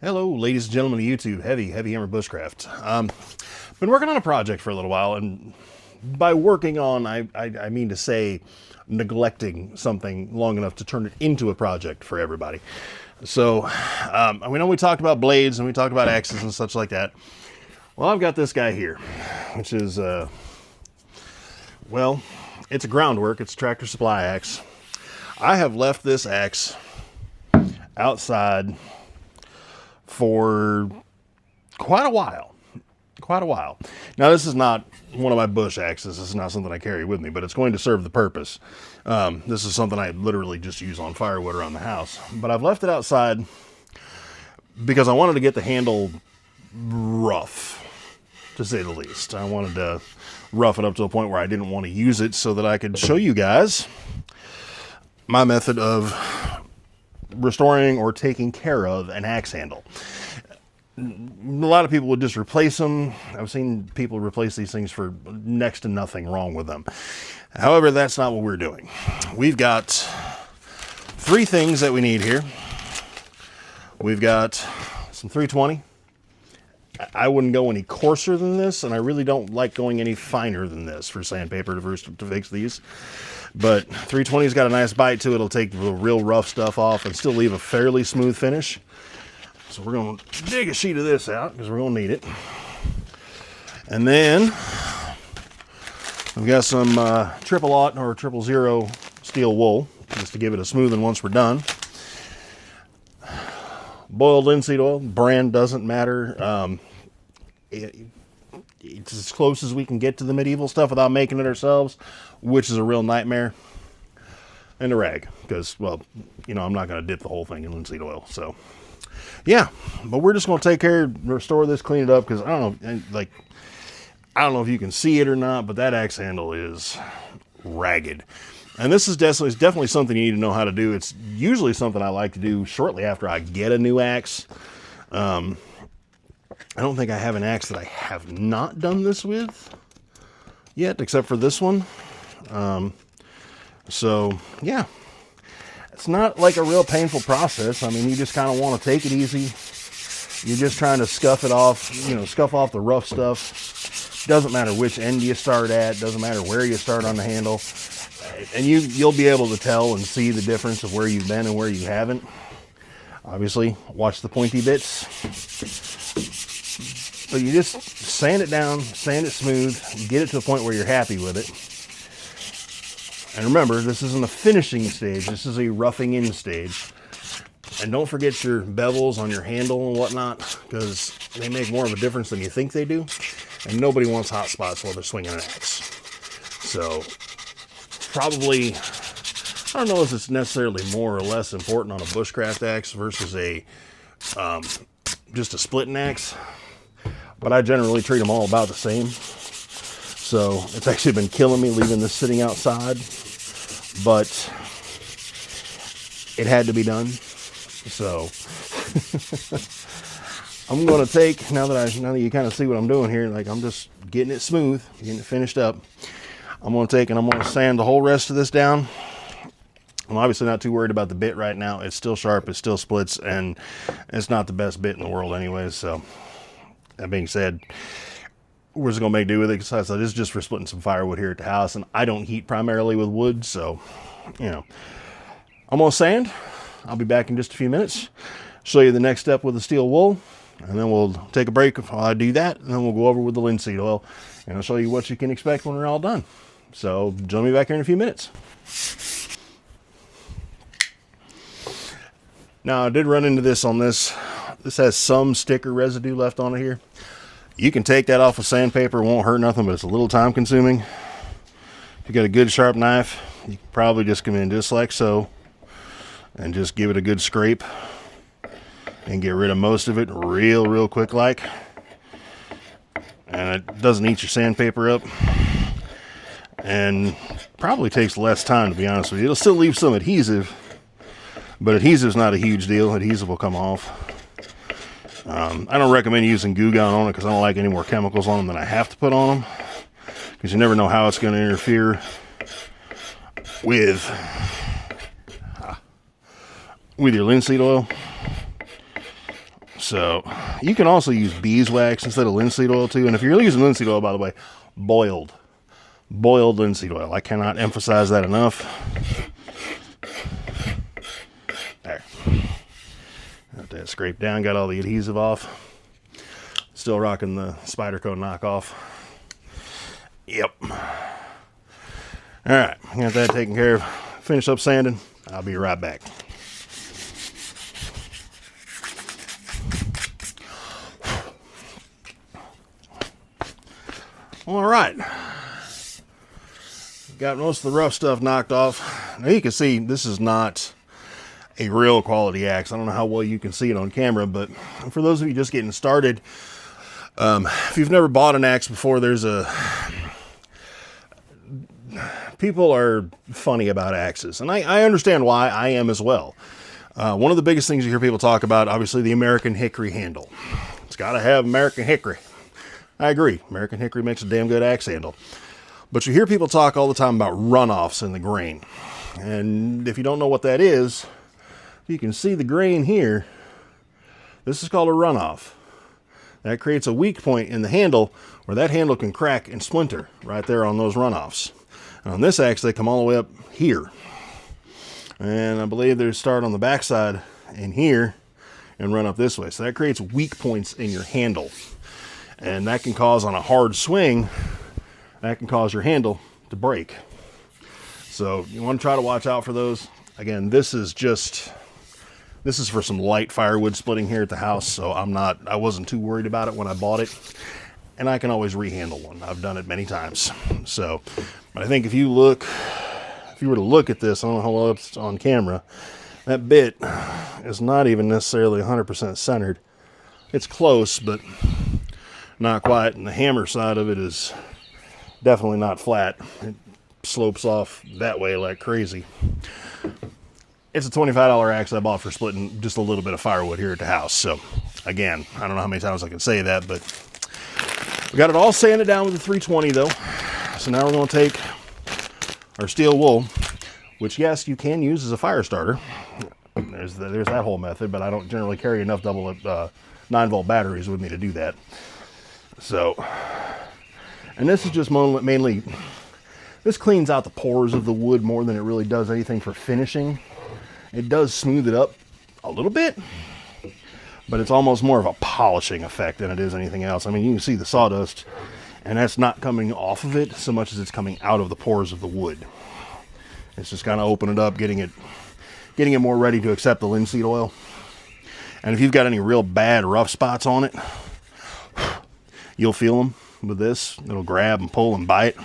Hello, ladies and gentlemen of YouTube, Heavy Hammer Bushcraft. Been working on a project for a little while, and by working on, I mean to say neglecting something long enough to turn it into a project for everybody. So, we know we talked about blades and we talked about axes and such like that. Well, I've got this guy here, which is, well, it's a groundwork, it's a Tractor Supply axe. I have left this axe outside for quite a while. Now, this is not one of my bush axes. This is not something I carry with me, but it's going to serve the purpose. This is something I literally just use on firewood around the house. But I've left it outside because I wanted to get the handle rough, to say the least. I wanted to rough it up to a point where I didn't want to use it so that I could show you guys my method of restoring or taking care of an axe handle. A lot of people would just replace them. I've seen people replace these things for next to nothing wrong with them. However, that's not what we're doing. We've got three things that we need here. We've got some 320. I wouldn't go any coarser than this, and I really don't like going any finer than this for sandpaper to fix these. But 320's got a nice bite to it. It'll take the real rough stuff off and still leave a fairly smooth finish. So we're going to dig a sheet of this out because we're going to need it. And then we've got some 000 or 000 steel wool just to give it a smoothing once we're done. Boiled linseed oil, brand doesn't matter. It's as close as we can get to the medieval stuff without making it ourselves, which is a real nightmare. And a rag, because, well, you know, I'm not going to dip the whole thing in linseed oil. So, yeah, but we're just going to take care, restore this, clean it up, because I don't know if you can see it or not, but that axe handle is ragged. And this is definitely something you need to know how to do. It's usually something I like to do shortly after I get a new axe. I don't think I have an axe that I have not done this with yet, except for this one. So, yeah. It's not like a real painful process. I mean, you just kind of want to take it easy. You're just trying to scuff it off, scuff off the rough stuff. Doesn't matter which end you start at. Doesn't matter where you start on the handle. And you'll be able to tell and see the difference of where you've been and where you haven't. Obviously, watch the pointy bits. But you just sand it down, sand it smooth, get it to the point where you're happy with it. And remember, this isn't a finishing stage, this is a roughing in stage. And don't forget your bevels on your handle and whatnot, because they make more of a difference than you think they do. And nobody wants hot spots while they're swinging an axe. So, probably, I don't know if it's necessarily more or less important on a bushcraft axe versus just a splitting axe. But I generally treat them all about the same. So it's actually been killing me leaving this sitting outside. But it had to be done. So I'm going to take, now that you kind of see what I'm doing here, like I'm just getting it smooth, getting it finished up. I'm going to take and I'm going to sand the whole rest of this down. I'm obviously not too worried about the bit right now. It's still sharp, it still splits, and it's not the best bit in the world anyways. So that being said, we're just going to make do with it. Besides, this is just for splitting some firewood here at the house, and I don't heat primarily with wood, so, I'm going to sand. I'll be back in just a few minutes, show you the next step with the steel wool, and then we'll take a break while I do that, and then we'll go over with the linseed oil, and I'll show you what you can expect when we're all done. So, join me back here in a few minutes. Now, I did run into this on this. This has some sticker residue left on it here. You can take that off with sandpaper, it won't hurt nothing, but it's a little time consuming. If you got a good sharp knife, you can probably just come in just like so and just give it a good scrape and get rid of most of it real quick like. And it doesn't eat your sandpaper up and probably takes less time, to be honest with you. It'll still leave some adhesive, but adhesive's not a huge deal. Adhesive will come off. I don't recommend using Goo Gone on it because I don't like any more chemicals on them than I have to put on them, because you never know how it's going to interfere with your linseed oil. So you can also use beeswax instead of linseed oil too. And if you're using linseed oil, by the way, boiled linseed oil. I cannot emphasize that enough. There. Got that scraped down, got all the adhesive off. Still rocking the Spyderco knockoff. Yep. Alright, got that taken care of. Finish up sanding. I'll be right back. Alright. Got most of the rough stuff knocked off. Now you can see this is not a real quality axe. I don't know how well you can see it on camera, but for those of you just getting started, if you've never bought an axe before, people are funny about axes, and I understand why. I am as well. One of the biggest things you hear people talk about, obviously, the American hickory handle. It's got to have American hickory. I agree. American hickory makes a damn good axe handle. But you hear people talk all the time about runoffs in the grain. And if you don't know what that is, you can see the grain here. This is called a runoff. That creates a weak point in the handle where that handle can crack and splinter right there on those runoffs. And on this axe, they come all the way up here. And I believe they start on the backside in here and run up this way. So that creates weak points in your handle. And that can cause, on a hard swing, that can cause your handle to break. So you want to try to watch out for those. Again, this is for some light firewood splitting here at the house, so I wasn't too worried about it when I bought it. And I can always rehandle one. I've done it many times. So, but I think if you were to look at this, I don't know how well it's on camera, that bit is not even necessarily 100% centered. It's close, but not quite. And the hammer side of it is definitely not flat. It slopes off that way like crazy. It's a $25 axe I bought for splitting just a little bit of firewood here at the house. So again, I don't know how many times I can say that, but we got it all sanded down with the 320 though. So now we're going to take our steel wool, which yes, you can use as a fire starter. There's that whole method, but I don't generally carry enough 9-volt batteries with me to do that. So, and this is just mainly, this cleans out the pores of the wood more than it really does anything for finishing. It does smooth it up a little bit, but it's almost more of a polishing effect than it is anything else. I mean, you can see the sawdust, and that's not coming off of it so much as it's coming out of the pores of the wood. It's just kind of opening it up, getting it more ready to accept the linseed oil. And if you've got any real bad rough spots on it, you'll feel them with this. It'll grab and pull and bite.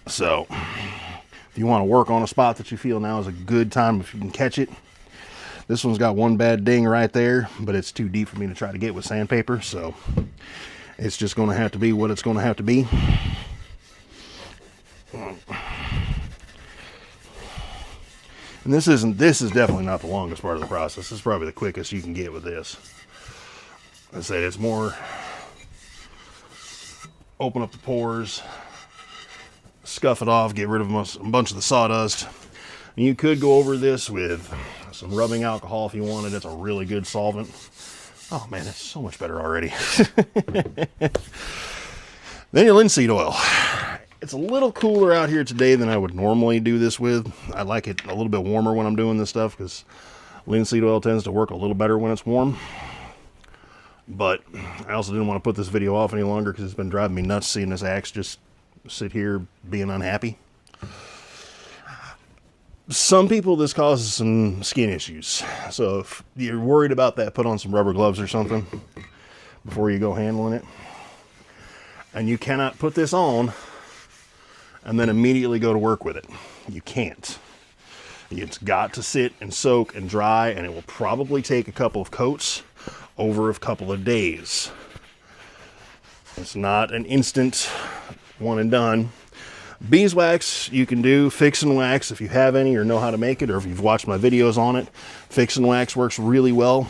So if you want to work on a spot that you feel now is a good time if you can catch it. This one's got one bad ding right there, but it's too deep for me to try to get with sandpaper, so it's just going to have to be what it's going to have to be. And this is definitely not the longest part of the process. This is probably the quickest you can get with this. I said it's more open up the pores, scuff it off, get rid of a bunch of the sawdust. And you could go over this with some rubbing alcohol if you wanted. It's a really good solvent. Oh man, it's so much better already. Then your linseed oil. It's a little cooler out here today than I would normally do this with. I like it a little bit warmer when I'm doing this stuff because linseed oil tends to work a little better when it's warm. But I also didn't want to put this video off any longer because it's been driving me nuts seeing this axe just sit here being unhappy. Some people, this causes some skin issues. So if you're worried about that, put on some rubber gloves or something before you go handling it. And you cannot put this on and then immediately go to work with it. You can't. It's got to sit and soak and dry, and it will probably take a couple of coats over a couple of days. It's not an instant one and done. Beeswax you can do. Fix and wax if you have any or know how to make it, or if you've watched my videos on it. Fix and wax works really well.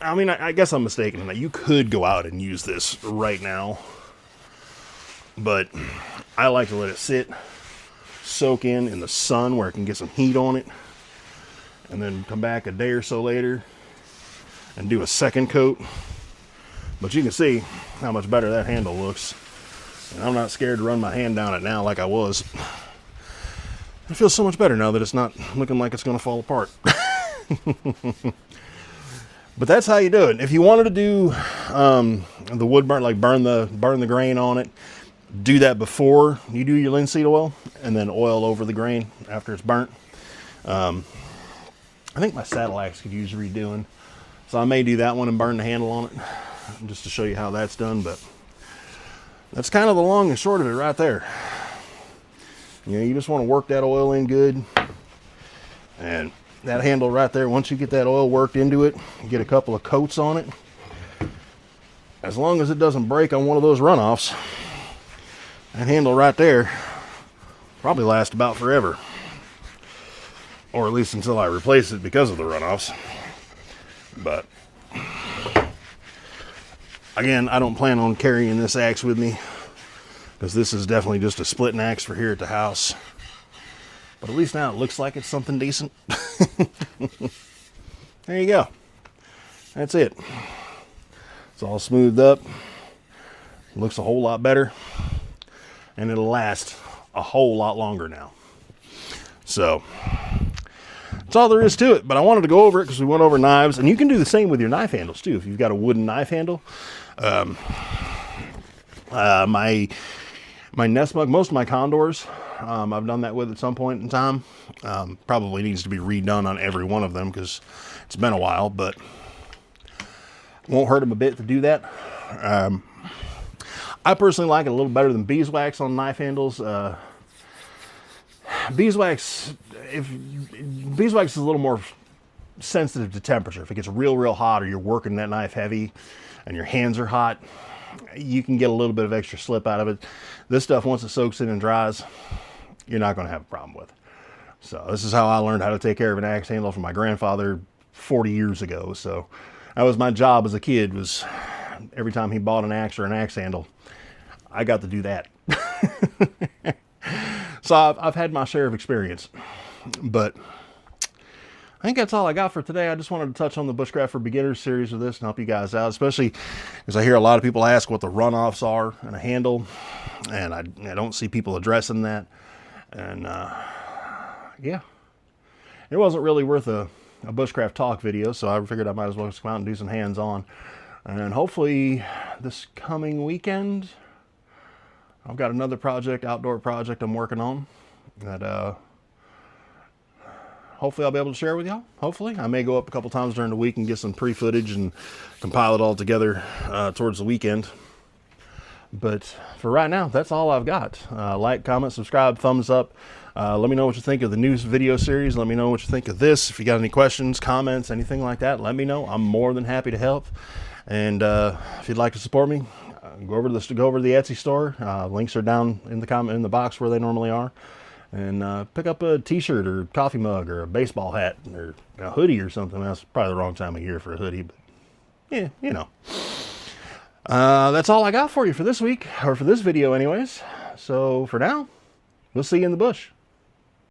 I mean, I guess I'm mistaken in that. You could go out and use this right now, but I like to let it sit, soak in the sun where it can get some heat on it, and then come back a day or so later and do a second coat. But you can see how much better that handle looks. And I'm not scared to run my hand down it now like I was. It feels so much better now that it's not looking like it's going to fall apart. But that's how you do it. If you wanted to do the wood burn, like burn the grain on it, do that before you do your linseed oil, and then oil over the grain after it's burnt. I think my saddle axe could use redoing, so I may do that one and burn the handle on it, just to show you how that's done. But that's kind of the long and short of it right there. You know, you just want to work that oil in good, and that handle right there, once you get that oil worked into it, you get a couple of coats on it, as long as it doesn't break on one of those runoffs, that handle right there probably lasts about forever, or at least until I replace it because of the runoffs. But again, I don't plan on carrying this axe with me, because this is definitely just a splitting axe for here at the house. But at least now it looks like it's something decent. There you go. That's it. It's all smoothed up. Looks a whole lot better. And it'll last a whole lot longer now. So that's all there is to it. But I wanted to go over it because we went over knives. And you can do the same with your knife handles too. If you've got a wooden knife handle. My nest mug, most of my condors, I've done that with at some point in time. Probably needs to be redone on every one of them because it's been a while, but won't hurt them a bit to do that. I personally like it a little better than beeswax on knife handles. Beeswax is a little more sensitive to temperature. If it gets real hot, or you're working that knife heavy and your hands are hot, you can get a little bit of extra slip out of it. This stuff, once it soaks in and dries, you're not going to have a problem with. So this is how I learned how to take care of an axe handle from my grandfather 40 years ago. So that was my job as a kid, was every time he bought an axe or an axe handle, I got to do that. So I've had my share of experience. But I think that's all I got for today. I just wanted to touch on the Bushcraft for Beginners series of this and help you guys out, especially because I hear a lot of people ask what the runoffs are in a handle, and I don't see people addressing that. And yeah, it wasn't really worth a Bushcraft talk video, so I figured I might as well just come out and do some hands-on. And hopefully this coming weekend, I've got another outdoor project I'm working on that hopefully I'll be able to share with y'all. Hopefully. I may go up a couple times during the week and get some pre-footage and compile it all together towards the weekend. But for right now, that's all I've got. Like, comment, subscribe, thumbs up. Let me know what you think of the new video series. Let me know what you think of this. If you got any questions, comments, anything like that, let me know. I'm more than happy to help. And if you'd like to support me, go over to the Etsy store. Links are down in the box where they normally are. And pick up a t-shirt or coffee mug or a baseball hat or a hoodie or something. That's probably the wrong time of year for a hoodie, but yeah, you know. That's all I got for you for this week, or for this video anyways. So for now, we'll see you in the bush.